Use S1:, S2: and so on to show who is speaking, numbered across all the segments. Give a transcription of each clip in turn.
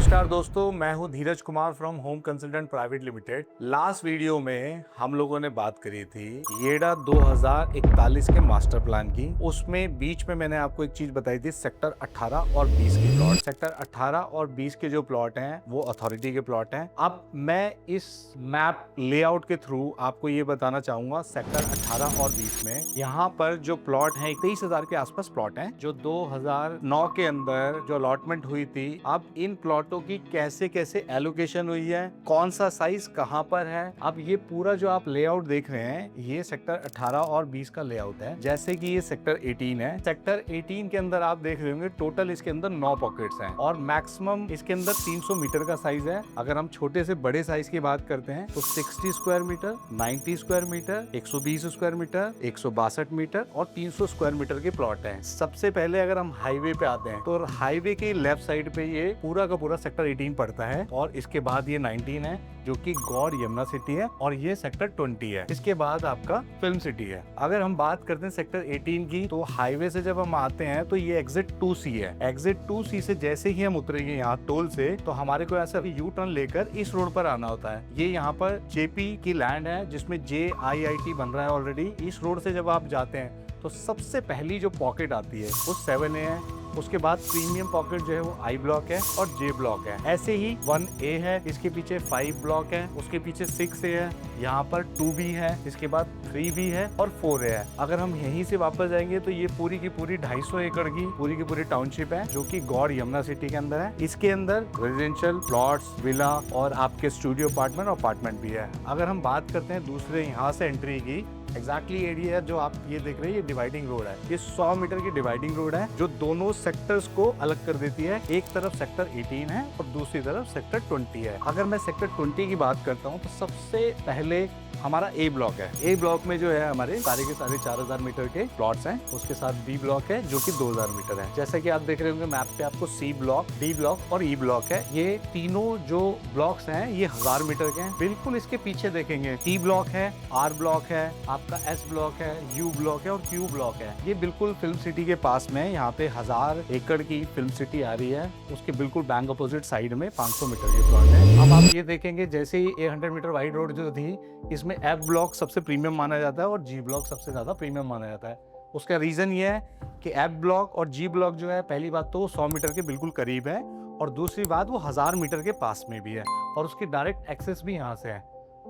S1: नमस्कार दोस्तों, मैं हूं Dheeraj Kumar from home consultant private limited. Last video में हम लोगों ने बात करी थी येडा 2041 के मास्टर प्लान की। उसमें बीच में मैंने आपको एक चीज बताई थी, सेक्टर 18 और 20 के प्लॉट। सेक्टर 18 और 20 के जो प्लॉट हैं वो अथॉरिटी के प्लॉट हैं। अब मैं इस मैप लेआउट के थ्रू आपको ये बताना चाहूंगा, सेक्टर 18 और 20 में यहाँ पर जो प्लॉट है 23,000 के आसपास प्लॉट है, जो 2009 के अंदर जो अलॉटमेंट हुई थी। अब इन प्लॉटों की कैसे कैसे एलोकेशन हुई है, कौन सा साइज कहां पर है। अब ये पूरा जो आप लेआउट देख रहे हैं, ये सेक्टर 18 और 20 का लेआउट है। जैसे कि ये सेक्टर 18 है। सेक्टर 18 के अंदर आप देख रहे होंगे टोटल इसके अंदर 9 पॉकेट्स हैं और मैक्सिमम इसके अंदर 300 मीटर का साइज है। अगर हम छोटे से बड़े साइज की बात करते हैं तो 60 square metre, 90 square metre, 120 square metre, 162 metre और 300 स्क्वायर मीटर के प्लॉट हैं। सबसे पहले अगर हम हाईवे पे आते हैं तो हाईवे के लेफ्ट साइड पे ये पूरा का पूरा सेक्टर 18 पड़ता है और इसके बाद ये 19 है जो कि गौड़ यमुना सिटी है और ये सेक्टर 20 है। इसके बाद आपका फिल्म सिटी है। अगर हम बात करते हैं सेक्टर 18 की तो हाईवे से जब हम आते हैं तो ये एग्जिट 2C है। एग्जिट 2C से जैसे ही हम उतरेंगे यहाँ टोल से तो हमारे को ऐसा यू टर्न लेकर इस रोड पर आना होता है। ये यहाँ पर जेपी की लैंड है जिसमें JIIT बन रहा है ऑलरेडी। इस रोड से जब आप जाते हैं तो सबसे पहली जो पॉकेट आती है वो 7A है। उसके बाद प्रीमियम पॉकेट जो है वो I ब्लॉक है और J ब्लॉक है। ऐसे ही 1A है, इसके पीछे 5 ब्लॉक है, उसके पीछे 6A है, यहाँ पर 2B है, इसके बाद 3B है और 4A है। अगर हम यहीं से वापस जाएंगे तो ये पूरी की पूरी 250 एकड़ की पूरी टाउनशिप है जो कि गौड़ यमुना सिटी के अंदर है। इसके अंदर रेजिडेंशियल प्लॉट्स, विला और आपके स्टूडियो अपार्टमेंट भी है। अगर हम बात करते हैं दूसरे यहाँ से एंट्री की, एग्जैक्टली एरिया जो आप ये देख रहे हैं, ये डिवाइडिंग रोड है। ये 100 मीटर की डिवाइडिंग रोड है जो दोनों सेक्टर्स को अलग कर देती है। एक तरफ सेक्टर 18 है और दूसरी तरफ सेक्टर 20 है। अगर मैं सेक्टर 20 की बात करता हूँ तो सबसे पहले हमारा A ब्लॉक है। A ब्लॉक में जो है हमारे सारे के सारे 4,000 मीटर के प्लॉट्स हैं। उसके साथ B ब्लॉक है जो कि 2,000 मीटर है। जैसा कि आप देख रहे होंगे मैप पे, आपको C ब्लॉक, D ब्लॉक और E ब्लॉक है। ये तीनों जो ब्लॉक्स हैं ये 1000 मीटर के हैं। बिल्कुल इसके पीछे देखेंगे T ब्लॉक है, R ब्लॉक है, आपका S ब्लॉक है, U ब्लॉक है और Q ब्लॉक है। ये बिल्कुल फिल्म सिटी के पास में, यहाँ पे 1000 एकड़ की फिल्म सिटी आ रही है। उसके बिल्कुल बैंक अपोजिट साइड में 500 मीटर के प्लॉट है। अब आप ये देखेंगे जैसे ही 100 मीटर वाइड रोड जो थी, इसमें F ब्लॉक सबसे प्रीमियम माना जाता है और G ब्लॉक सबसे ज्यादा प्रीमियम माना जाता है। उसका रीजन ये है कि F ब्लॉक और G ब्लॉक जो है, पहली बात तो वो 100 मीटर के बिल्कुल करीब है और दूसरी बात वो 1000 मीटर के पास में भी है और उसकी डायरेक्ट एक्सेस भी यहाँ से है।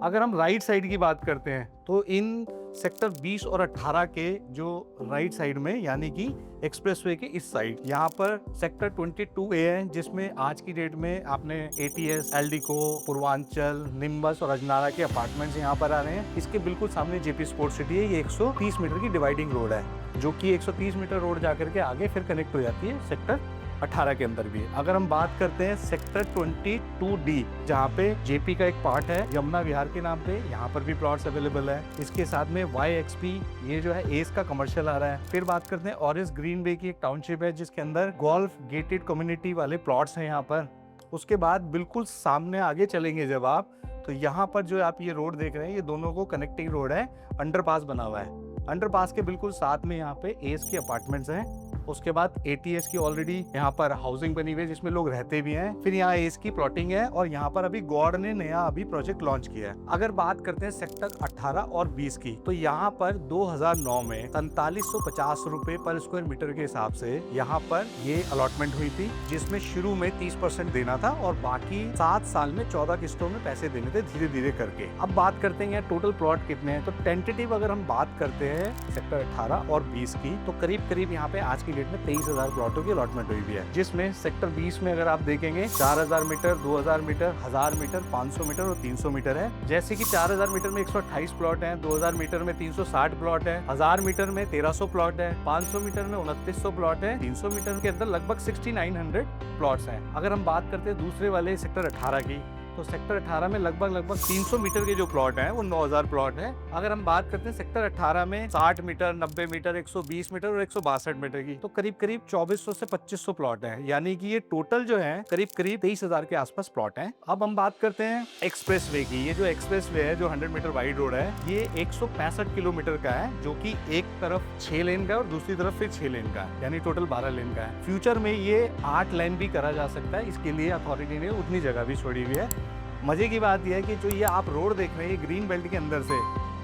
S1: अगर हम राइट साइड की बात करते हैं तो इन सेक्टर 20 और 18 के जो राइट साइड में, यानी कि एक्सप्रेसवे के इस साइड, यहाँ पर सेक्टर 22A है जिसमें आज की डेट में आपने ATS, एल्डिको, पूर्वांचल, निम्बस और अजनारा के अपार्टमेंट्स यहाँ पर आ रहे हैं। इसके बिल्कुल सामने JP स्पोर्ट्स सिटी है। ये 130 मीटर की डिवाइडिंग रोड है जो कि 130 मीटर रोड जाकर के आगे फिर कनेक्ट हो जाती है सेक्टर 18 के अंदर भी। अगर हम बात करते हैं सेक्टर 22D, जहाँ पे JP का एक पार्ट है यमुना विहार के नाम पे, यहाँ पर भी प्लॉट्स अवेलेबल है। इसके साथ में YXP, ये जो है एस का कमर्शियल आ रहा है। फिर बात करते हैं ऑरेंज ग्रीन बे की एक टाउनशिप है जिसके अंदर गोल्फ गेटेड कम्युनिटी वाले प्लॉट्स हैं यहाँ पर। उसके बाद बिल्कुल सामने आगे चलेंगे जब आप, तो यहाँ पर जो आप ये रोड देख रहे हैं, ये दोनों को कनेक्टिंग रोड है, अंडरपास बना हुआ है। अंडरपास के बिल्कुल साथ में यहाँ पे एस के अपार्टमेंट्स हैं। उसके बाद ATS की ऑलरेडी यहाँ पर हाउसिंग बनी हुई है जिसमें लोग रहते भी हैं। फिर यहाँ एस की प्लॉटिंग है और यहाँ पर अभी गौड़ ने नया अभी प्रोजेक्ट लॉन्च किया है। अगर बात करते हैं सेक्टर 18 और 20 की, तो यहाँ पर 2009 में 4350 रुपए पर स्क्वायर मीटर के हिसाब से यहाँ पर ये अलॉटमेंट हुई थी, जिसमें शुरू में 30% देना था और बाकी 7 साल में 14 किस्तों में पैसे देने थे धीरे धीरे करके। अब बात करते हैं टोटल प्लॉट कितने हैं, तो टेंटेटिव अगर हम बात करते हैं सेक्टर 18 और 20 की, तो करीब करीब यहाँ पे आज की डेट में 23,000 प्लॉटों की अलॉटमेंट हुई भी है। जिसमें सेक्टर 20 में अगर आप देखेंगे 4,000 मीटर, 2,000 मीटर, 1000 मीटर, 500 मीटर और 300 मीटर है। जैसे कि 4,000 मीटर में 128 प्लॉट हैं, 2,000 मीटर में 360 प्लॉट है, 1000 मीटर में 1300 प्लॉट है, 500 मीटर में 2900 प्लॉट है, 300 मीटर के अंदर लगभग 6900 प्लॉट्स हैं। अगर हम बात करते हैं दूसरे वाले सेक्टर 18 की, तो सेक्टर 18 में लगभग 300 मीटर के जो प्लॉट हैं वो 9000 प्लॉट है। अगर हम बात करते हैं सेक्टर 18 में 60 मीटर, 90 मीटर, 120 मीटर और 162 मीटर की, तो करीब 2400 से 2500 प्लॉट है। यानी कि ये टोटल जो है करीब 23,000 के आसपास प्लॉट है। अब हम बात करते हैं एक्सप्रेस वे की। ये जो एक्सप्रेस वे है, जो 100 मीटर वाइड रोड है, ये 165 किलोमीटर का है, जो कि एक तरफ 6 लेन का है और दूसरी तरफ फिर 6 लेन का है, यानी टोटल 12 लेन का है। फ्यूचर में ये 8 लेन भी करा जा सकता है, इसके लिए अथॉरिटी ने उतनी जगह भी छोड़ी हुई है। मजे की बात यह है कि जो ये आप रोड देख रहे हैं ग्रीन बेल्ट के अंदर से,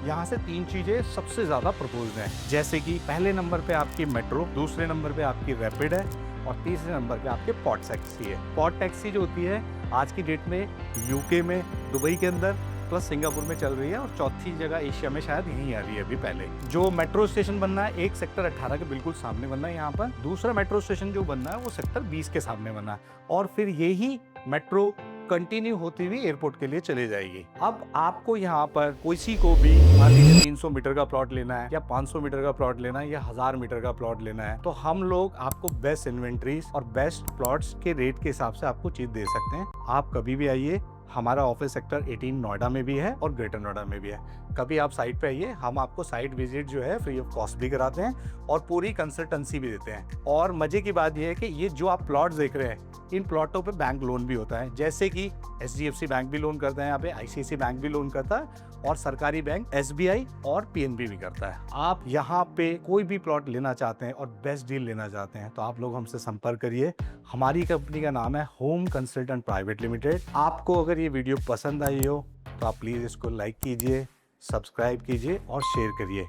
S1: यहाँ से 3 चीजें सबसे ज्यादा प्रपोज्ड हैं, जैसे कि पहले नंबर पे आपकी मेट्रो, दूसरे नंबर पे आपकी रैपिड है और तीसरे नंबर पे आपके पॉड टैक्सी है। पॉड टैक्सी जो होती है आज की डेट में यूके में, दुबई के अंदर प्लस सिंगापुर में चल रही है और चौथी जगह एशिया में शायद यहीं आ रही है अभी। पहले जो मेट्रो स्टेशन बनना है एक सेक्टर 18 के बिल्कुल सामने बनना है यहाँ पर, दूसरा मेट्रो स्टेशन जो बनना है वो सेक्टर 20 के सामने बनना है और फिर यही मेट्रो कंटिन्यू होती हुई एयरपोर्ट के लिए चले जाएगी। अब आपको यहाँ पर किसी को भी मान लीजिए 300 मीटर का प्लॉट लेना है या 500 मीटर का प्लॉट लेना है या 1000 मीटर का प्लॉट लेना है, तो हम लोग आपको बेस्ट इन्वेंट्रीज और बेस्ट प्लॉट्स के रेट के हिसाब से आपको चीज दे सकते हैं। आप कभी भी आइए, हमारा ऑफिस सेक्टर 18 नोएडा में भी है और ग्रेटर नोएडा में भी है। कभी आप साइट पे आइए, हम आपको साइट विजिट जो है फ्री ऑफ कॉस्ट भी कराते हैं और पूरी कंसल्टेंसी भी देते हैं। और मजे की बात यह है कि ये जो आप प्लॉट देख रहे हैं, इन प्लॉटों पे बैंक लोन भी होता है, जैसे कि HDFC बैंक भी लोन करता है, यहाँ पे ICICI बैंक भी लोन करता है और सरकारी बैंक SBI और PNB भी करता है। आप यहाँ पे कोई भी प्लॉट लेना चाहते हैं और बेस्ट डील लेना चाहते हैं तो आप लोग हमसे संपर्क करिए। हमारी कंपनी का नाम है होम कंसल्टेंट प्राइवेट लिमिटेड। आपको अगर ये वीडियो पसंद आई हो तो आप प्लीज इसको लाइक कीजिए, सब्सक्राइब कीजिए और शेयर करिए।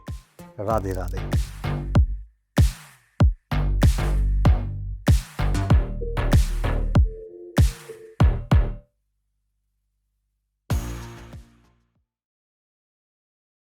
S1: राधे राधे।